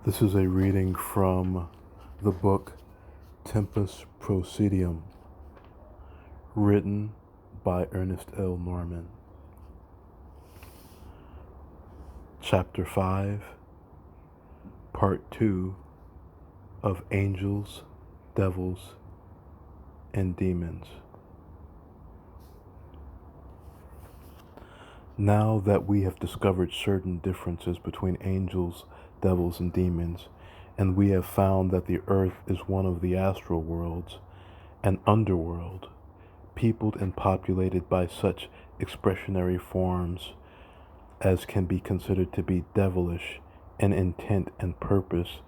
This is a reading from the book Tempus Procedium, written by Ernest L. Norman. Chapter 5, Part 2 of Angels, Devils, and Demons. Now that we have discovered certain differences between angels, devils, and demons, and we have found that the earth is one of the astral worlds, an underworld, peopled and populated by such expressionary forms as can be considered to be devilish in intent and purpose,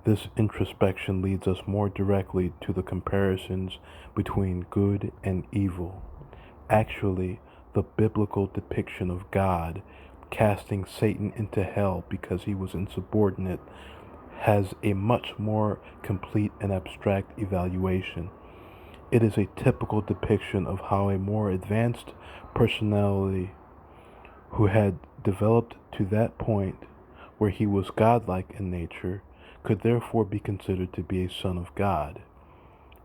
this introspection leads us more directly to the comparisons between good and evil. Actually, the biblical depiction of God casting Satan into hell because he was insubordinate has a much more complete and abstract evaluation. It is a typical depiction of how a more advanced personality who had developed to that point where he was godlike in nature could therefore be considered to be a son of God.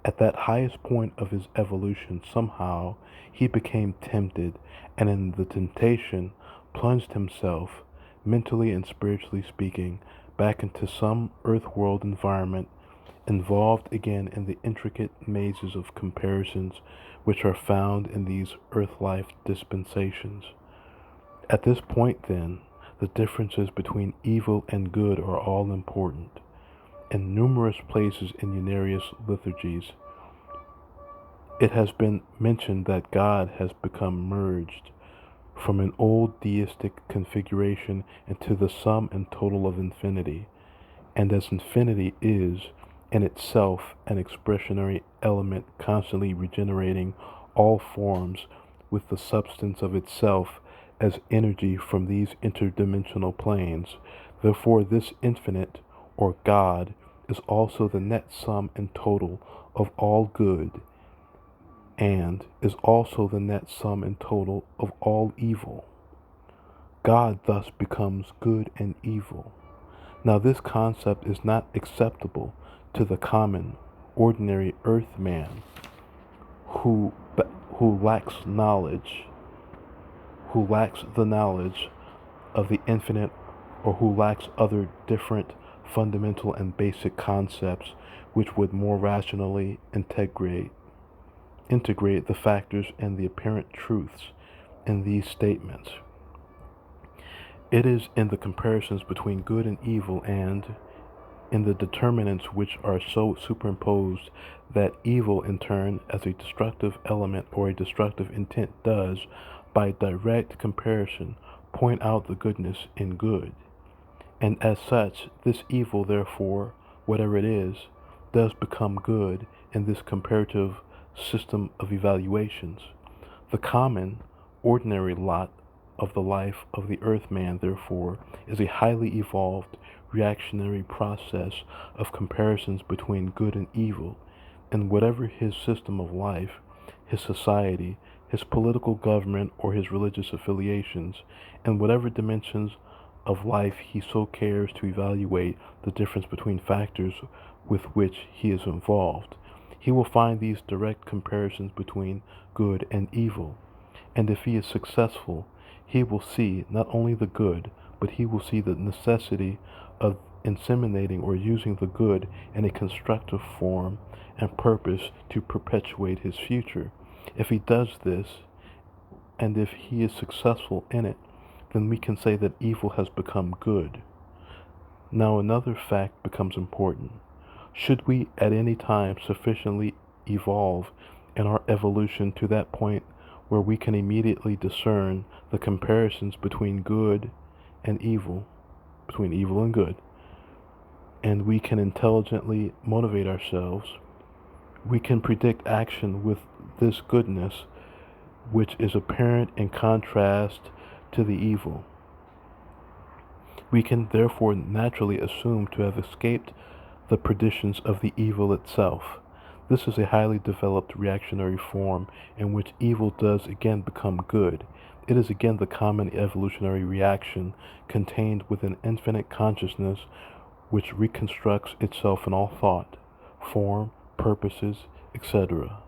At that highest point of his evolution, somehow he became tempted, and in the temptation plunged himself, mentally and spiritually speaking, back into some earth-world environment, involved again in the intricate mazes of comparisons which are found in these earth-life dispensations. At this point, then, the differences between evil and good are all important. In numerous places in Unarius liturgies, it has been mentioned that God has become merged from an old deistic configuration into the sum and total of infinity, and as infinity is in itself an expressionary element constantly regenerating all forms with the substance of itself as energy from these interdimensional planes, therefore this infinite, or God, is also the net sum and total of all good, and is also the net sum and total of all evil. God thus becomes good and evil. Now this concept is not acceptable to the common, ordinary earth man who lacks knowledge, who lacks the knowledge of the infinite, or who lacks other different fundamental and basic concepts which would more rationally integrate the factors and the apparent truths in these statements. It is in the comparisons between good and evil and in the determinants which are so superimposed that evil in turn as a destructive element or a destructive intent does, by direct comparison, point out the goodness in good. And as such, this evil, therefore, whatever it is, does become good in this comparative system of evaluations. The common, ordinary lot of the life of the earthman, therefore, is a highly evolved, reactionary process of comparisons between good and evil, and whatever his system of life, his society, his political government, or his religious affiliations, and whatever dimensions of life he so cares to evaluate the difference between factors with which he is involved, he will find these direct comparisons between good and evil. And if he is successful, he will see not only the good, but he will see the necessity of inseminating or using the good in a constructive form and purpose to perpetuate his future. If he does this, and if he is successful in it, then we can say that evil has become good. Now another fact becomes important. Should we at any time sufficiently evolve in our evolution to that point where we can immediately discern the comparisons between good and evil, between evil and good, and we can intelligently motivate ourselves, we can predict action with this goodness which is apparent in contrast to the evil. We can therefore naturally assume to have escaped the perditions of the evil itself. This is a highly developed reactionary form in which evil does again become good. It is again the common evolutionary reaction contained within infinite consciousness which reconstructs itself in all thought, form, purposes, etc.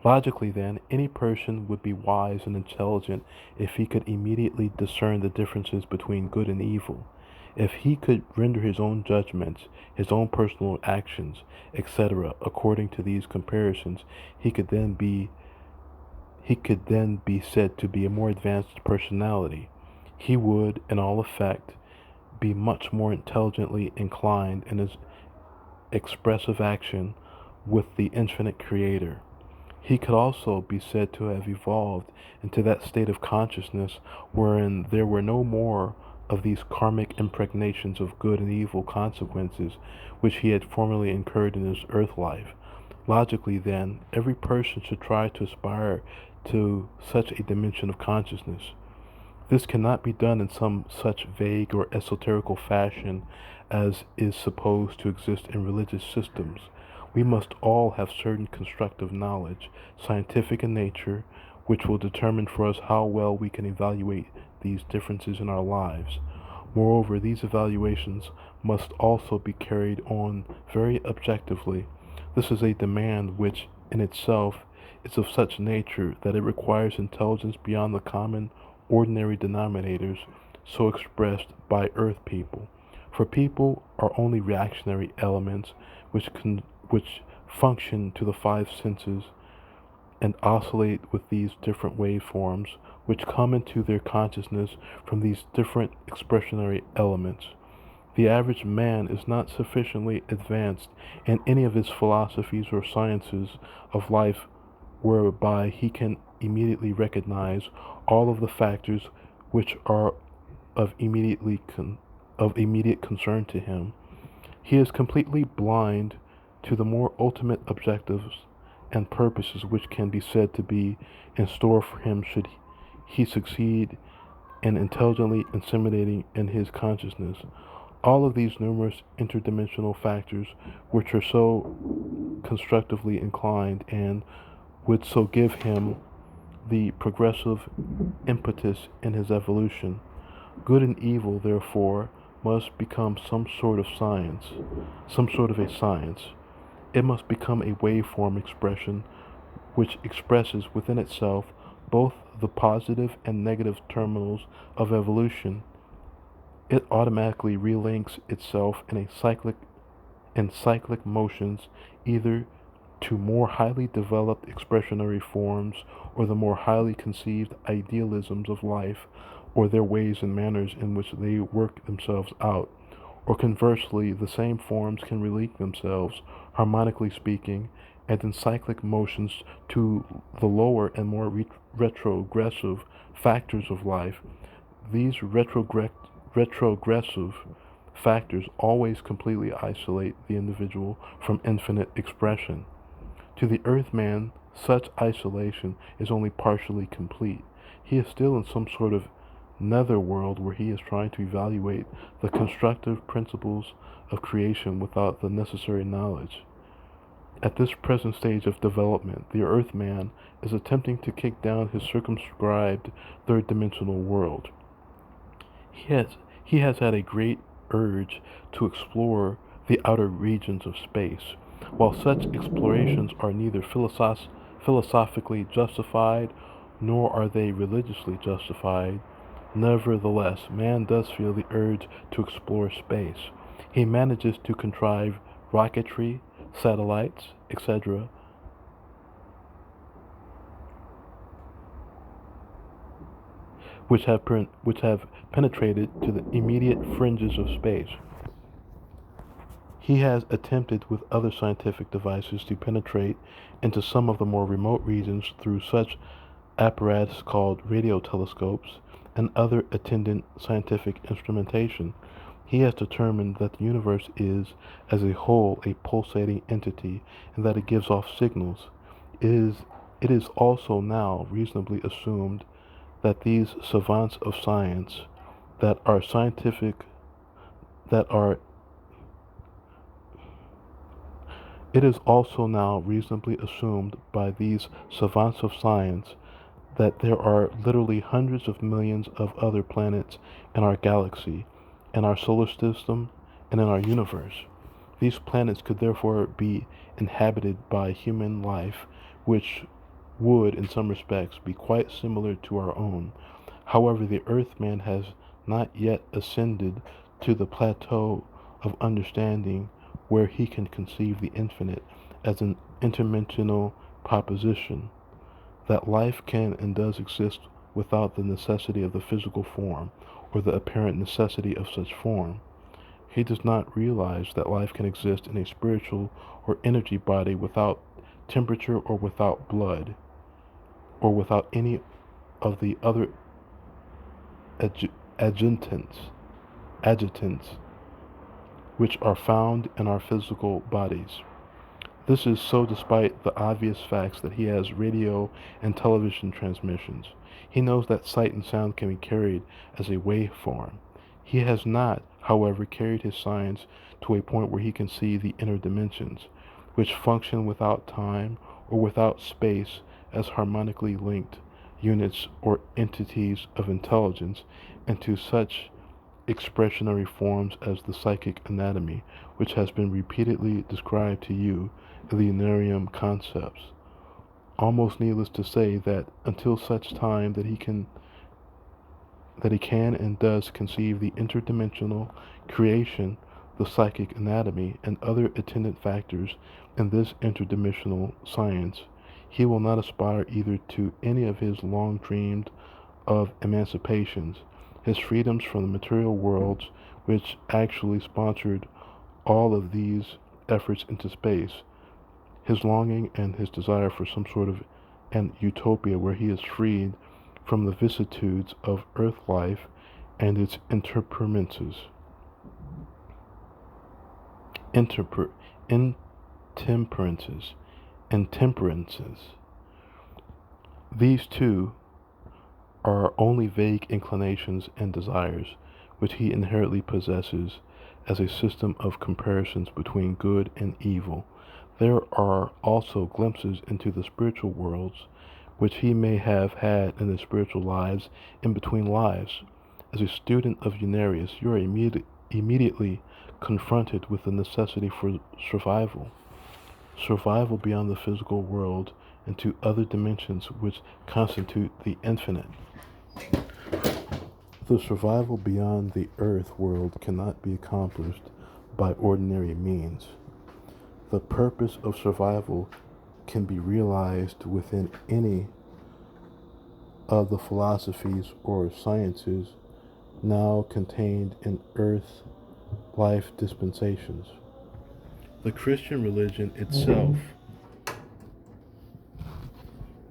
Logically, then, any person would be wise and intelligent if he could immediately discern the differences between good and evil. If he could render his own judgments, his own personal actions, etc., according to these comparisons, he could then be said to be a more advanced personality. He would, in all effect, be much more intelligently inclined in his expressive action with the infinite Creator. He could also be said to have evolved into that state of consciousness wherein there were no more of these karmic impregnations of good and evil consequences which he had formerly incurred in his earth life. Logically, then, every person should try to aspire to such a dimension of consciousness. This cannot be done in some such vague or esoterical fashion as is supposed to exist in religious systems. We must all have certain constructive knowledge, scientific in nature, which will determine for us how well we can evaluate these differences in our lives. Moreover, these evaluations must also be carried on very objectively. This is a demand which, in itself, is of such nature that it requires intelligence beyond the common, ordinary denominators so expressed by earth people. For people are only reactionary elements which function to the five senses and oscillate with these different waveforms which come into their consciousness from these different expressionary elements. The average man is not sufficiently advanced in any of his philosophies or sciences of life whereby he can immediately recognize all of the factors which are of immediate concern to him. He is completely blind to the more ultimate objectives and purposes which can be said to be in store for him should he succeed in intelligently assimilating in his consciousness all of these numerous interdimensional factors which are so constructively inclined and would so give him the progressive impetus in his evolution. Good and evil, therefore, must become some sort of science, some sort of a science. It must become a waveform expression which expresses within itself both the positive and negative terminals of evolution. It automatically relinks itself in cyclic motions either to more highly developed expressionary forms or the more highly conceived idealisms of life or their ways and manners in which they work themselves out. Or conversely, the same forms can relink themselves, harmonically speaking, and in cyclic motions to the lower and more retrogressive factors of life. These retrogressive factors always completely isolate the individual from infinite expression. To the earthman, such isolation is only partially complete. He is still in some sort of nether world where he is trying to evaluate the constructive principles of creation without the necessary knowledge. At this present stage of development, the earthman is attempting to kick down his circumscribed third-dimensional world. He has had a great urge to explore the outer regions of space. While such explorations are neither philosophically justified nor are they religiously justified, nevertheless, man does feel the urge to explore space. He manages to contrive rocketry, satellites, etc., which have penetrated to the immediate fringes of space. He has attempted with other scientific devices to penetrate into some of the more remote regions through such apparatus called radio telescopes and other attendant scientific instrumentation. He has determined that the universe is, as a whole, a pulsating entity and that it gives off signals. It is also now reasonably assumed that these savants of science that are scientific that are it is also now reasonably assumed by these savants of science that there are literally hundreds of millions of other planets in our galaxy, in our solar system, and in our universe. These planets could therefore be inhabited by human life, which would, in some respects, be quite similar to our own. However, the Earthman has not yet ascended to the plateau of understanding where he can conceive the infinite as an interdimensional proposition, that life can and does exist without the necessity of the physical form, or the apparent necessity of such form. He does not realize that life can exist in a spiritual or energy body without temperature or without blood, or without any of the other adjutants, which are found in our physical bodies. This is so despite the obvious facts that he has radio and television transmissions. He knows that sight and sound can be carried as a waveform. He has not, however, carried his science to a point where he can see the inner dimensions, which function without time or without space as harmonically linked units or entities of intelligence into such expressionary forms as the psychic anatomy, which has been repeatedly described to you in the Unarium concepts. Almost needless to say that until such time that he can and does conceive the interdimensional creation, the psychic anatomy, and other attendant factors in this interdimensional science, he will not aspire either to any of his long dreamed of emancipations, his freedoms from the material worlds, which actually sponsored all of these efforts into space, his longing and his desire for some sort of an utopia where he is freed from the vicissitudes of earth life and its intemperances. These two are only vague inclinations and desires which he inherently possesses as a system of comparisons between good and evil. There are also glimpses into the spiritual worlds which he may have had in his spiritual lives in between lives. As a student of Unarius, you are immediately confronted with the necessity for survival beyond the physical world into other dimensions which constitute the infinite. The survival beyond the earth world cannot be accomplished by ordinary means. The purpose of survival can be realized within any of the philosophies or sciences now contained in earth life dispensations. The Christian religion itself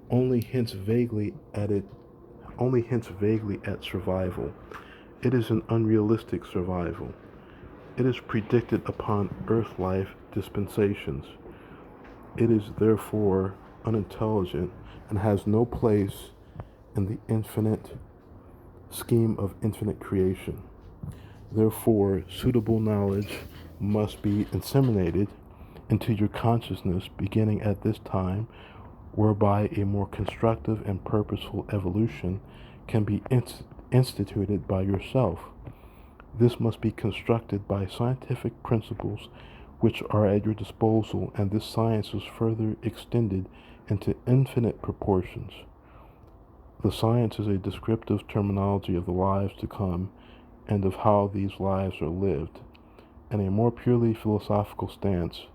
only hints vaguely at survival. It is an unrealistic survival. It is predicted upon earth life dispensations. It is therefore unintelligent and has no place in the infinite scheme of infinite creation. Therefore, suitable knowledge must be inseminated into your consciousness beginning at this time, whereby a more constructive and purposeful evolution can be instituted by yourself. This must be constructed by scientific principles which are at your disposal, and this science is further extended into infinite proportions. The science is a descriptive terminology of the lives to come and of how these lives are lived. In a more purely philosophical stance,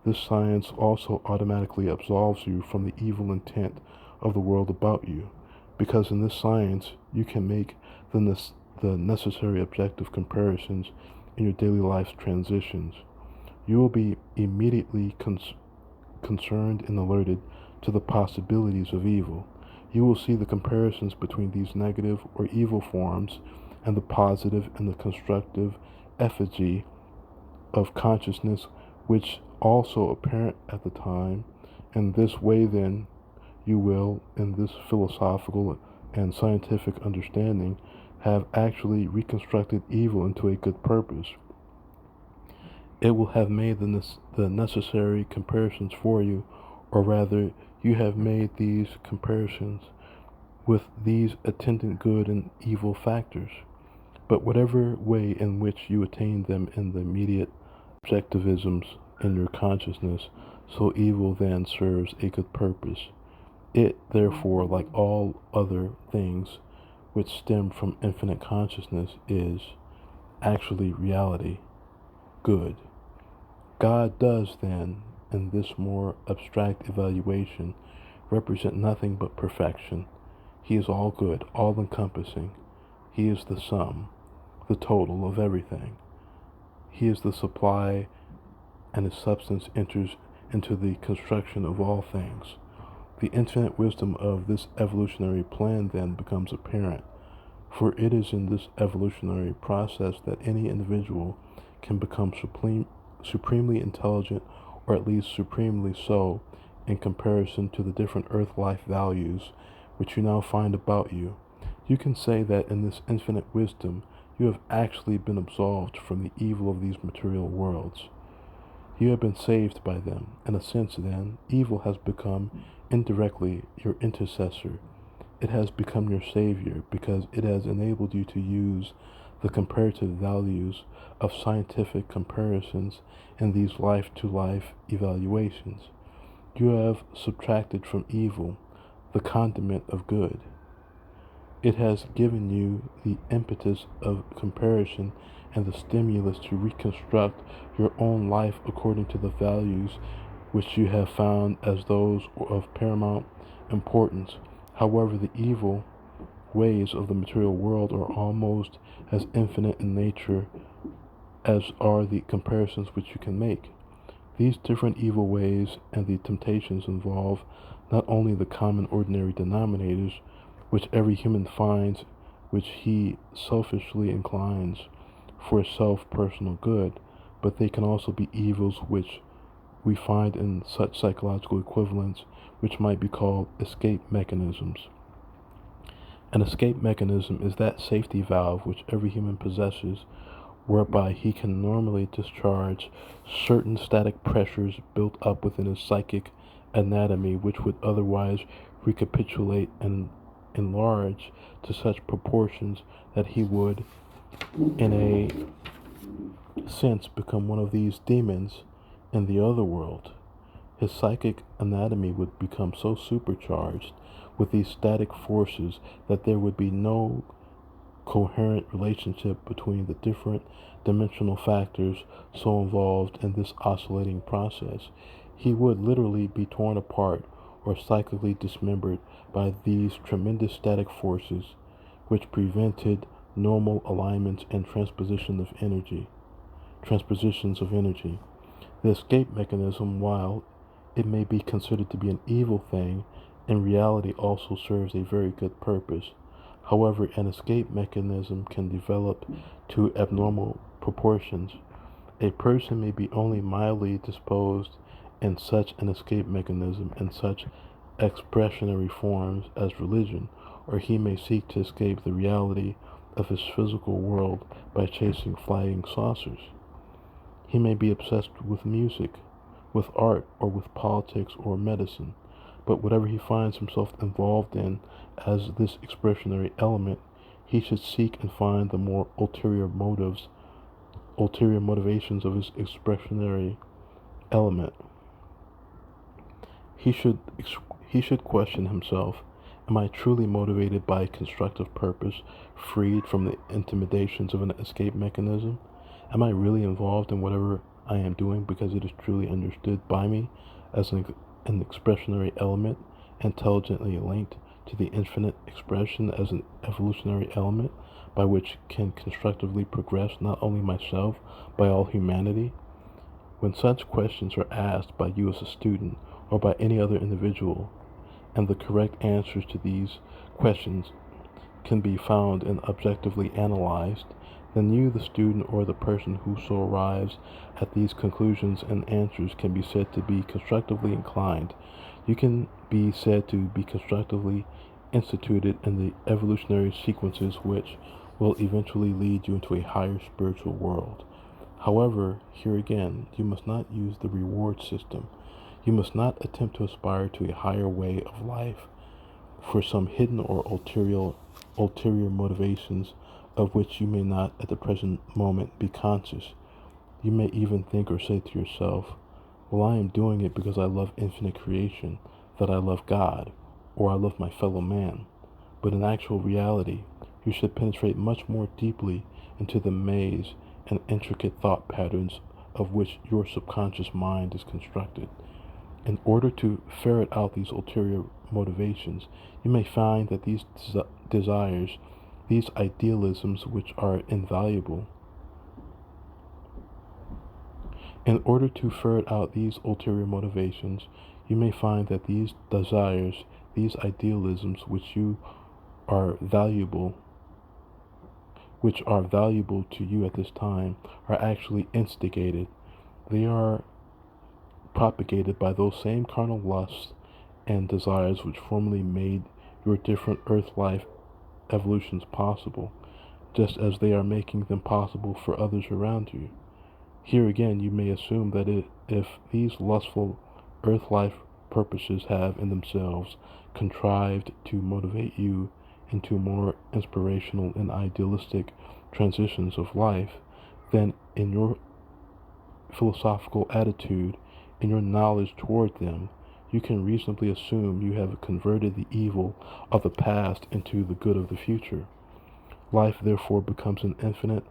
this science also automatically absolves you from the evil intent of the world about you, because in this science you can make the necessary objective comparisons in your daily life's transitions. You will be immediately concerned and alerted to the possibilities of evil. You will see the comparisons between these negative or evil forms and the positive and the constructive effigy of consciousness, which also apparent at the time. In this way, then, you will, in this philosophical and scientific understanding, have actually reconstructed evil into a good purpose. It will have made the necessary comparisons for you, or rather, you have made these comparisons with these attendant good and evil factors. But whatever way in which you attain them in the immediate objectivisms in your consciousness, so evil then serves a good purpose. It, therefore, like all other things which stem from infinite consciousness, is actually reality, good. God does, then, in this more abstract evaluation, represent nothing but perfection. He is all good, all encompassing. He is the sum, the total of everything. He is the supply, and his substance enters into the construction of all things. The infinite wisdom of this evolutionary plan then becomes apparent, for it is in this evolutionary process that any individual can become supremely intelligent, or at least supremely so, in comparison to the different earth life values which you now find about you. You can say that in this infinite wisdom you have actually been absolved from the evil of these material worlds. You have been saved by them. In a sense, then, evil has become indirectly your intercessor. It has become your savior because it has enabled you to use the comparative values of scientific comparisons in these life-to-life evaluations. You have subtracted from evil the condiment of good. It has given you the impetus of comparison and the stimulus to reconstruct your own life according to the values which you have found as those of paramount importance. However, the evil ways of the material world are almost as infinite in nature as are the comparisons which you can make. These different evil ways and the temptations involve not only the common ordinary denominators which every human finds, which he selfishly inclines for self-personal good, but they can also be evils which we find in such psychological equivalents which might be called escape mechanisms. An escape mechanism is that safety valve which every human possesses, whereby he can normally discharge certain static pressures built up within his psychic anatomy, which would otherwise recapitulate and enlarge to such proportions that he would, in a sense, become one of these demons in the other world. His psychic anatomy would become so supercharged with these static forces that there would be no coherent relationship between the different dimensional factors so involved in this oscillating process. He would literally be torn apart or psychically dismembered by these tremendous static forces which prevented normal alignments and transpositions of energy. The escape mechanism, while it may be considered to be an evil thing, in reality also serves a very good purpose. However, an escape mechanism can develop to abnormal proportions. A person may be only mildly disposed in such an escape mechanism in such expressionary forms as religion, or he may seek to escape the reality of his physical world by chasing flying saucers. He may be obsessed with music, with art, or with politics or medicine. But whatever he finds himself involved in as this expressionary element, he should seek and find the more ulterior motivations of his expressionary element. He should question himself: am I truly motivated by a constructive purpose, freed from the intimidations of an escape mechanism? Am I really involved in whatever I am doing because it is truly understood by me as an expressionary element, intelligently linked to the infinite expression as an evolutionary element by which can constructively progress not only myself, but all humanity? When such questions are asked by you as a student or by any other individual, and the correct answers to these questions can be found and objectively analyzed, then you, the student, or the person who so arrives at these conclusions and answers, can be said to be constructively inclined. You can be said to be constructively instituted in the evolutionary sequences which will eventually lead you into a higher spiritual world. However, here again, you must not use the reward system. You must not attempt to aspire to a higher way of life for some hidden or ulterior motivations of which you may not at the present moment be conscious. You may even think or say to yourself, well, I am doing it because I love infinite creation, that I love God, or I love my fellow man. But in actual reality, you should penetrate much more deeply into the maze and intricate thought patterns of which your subconscious mind is constructed. In order to ferret out these ulterior motivations, you may find that these desires, these idealisms which are invaluable, in order to ferret out these ulterior motivations, you may find that these desires, these idealisms which are valuable to you at this time, are actually instigated. They are propagated by those same carnal lusts and desires which formerly made your different earth life evolutions possible, just as they are making them possible for others around you. Here again, you may assume that if these lustful earth life purposes have in themselves contrived to motivate you into more inspirational and idealistic transitions of life, then in your philosophical attitude, in your knowledge toward them, you can reasonably assume you have converted the evil of the past into the good of the future. Life therefore becomes an infinite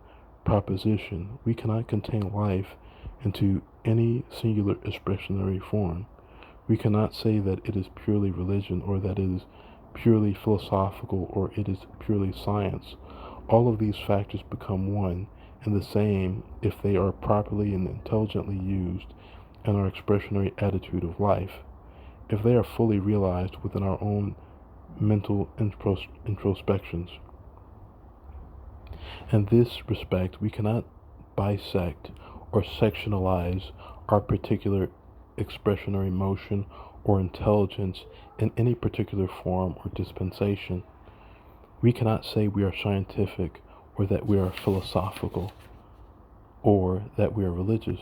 proposition. We cannot contain life into any singular expressionary form. We cannot say that it is purely religion, or that it is purely philosophical, or it is purely science. All of these factors become one and the same if they are properly and intelligently used in our expressionary attitude of life. If they are fully realized within our own mental introspections. In this respect, we cannot bisect or sectionalize our particular expressionary motion or intelligence in any particular form or dispensation. We cannot say we are scientific, or that we are philosophical, or that we are religious.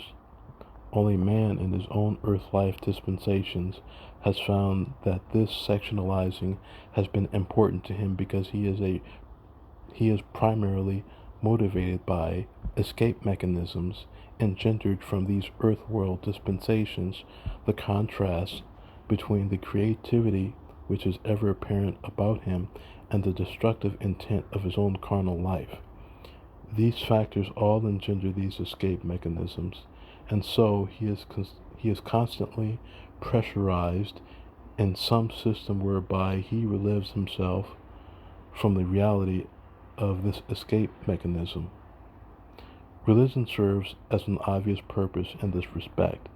Only man in his own earth life dispensations has found that this sectionalizing has been important to him, because he is primarily motivated by escape mechanisms engendered from these earth world dispensations, the contrast between the creativity which is ever apparent about him and the destructive intent of his own carnal life. These factors all engender these escape mechanisms, and so he is constantly pressurized in some system whereby he relives himself from the reality of this escape mechanism. Religion serves as an obvious purpose in this respect.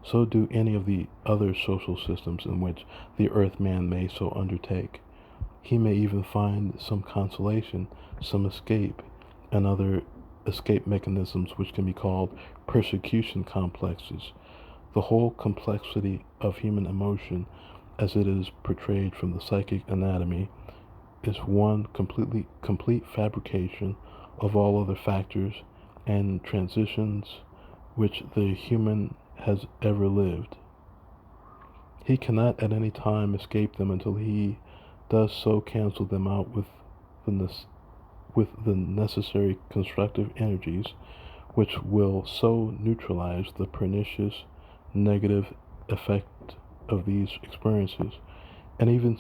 So do any of the other social systems in which the earth man may so undertake. He may even find some consolation, some escape, and other escape mechanisms which can be called persecution complexes. The whole complexity of human emotion, as it is portrayed from the psychic anatomy, is one complete fabrication of all other factors and transitions which the human has ever lived. He cannot at any time escape them until he does so cancel them out with the necessary constructive energies which will so neutralize the pernicious negative effect of these experiences. And even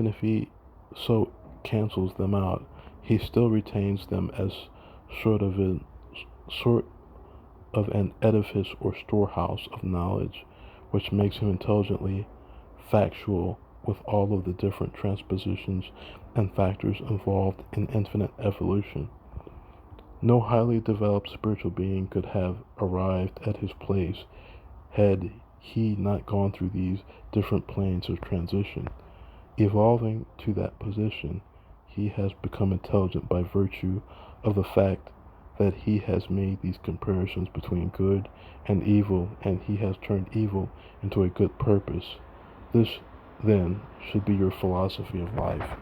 if he so cancels them out, he still retains them as sort of an edifice or storehouse of knowledge, which makes him intelligently factual with all of the different transpositions and factors involved in infinite evolution. No highly developed spiritual being could have arrived at his place had he not gone through these different planes of transition. Evolving to that position, he has become intelligent by virtue of the fact that he has made these comparisons between good and evil, and he has turned evil into a good purpose. This, then, should be your philosophy of life.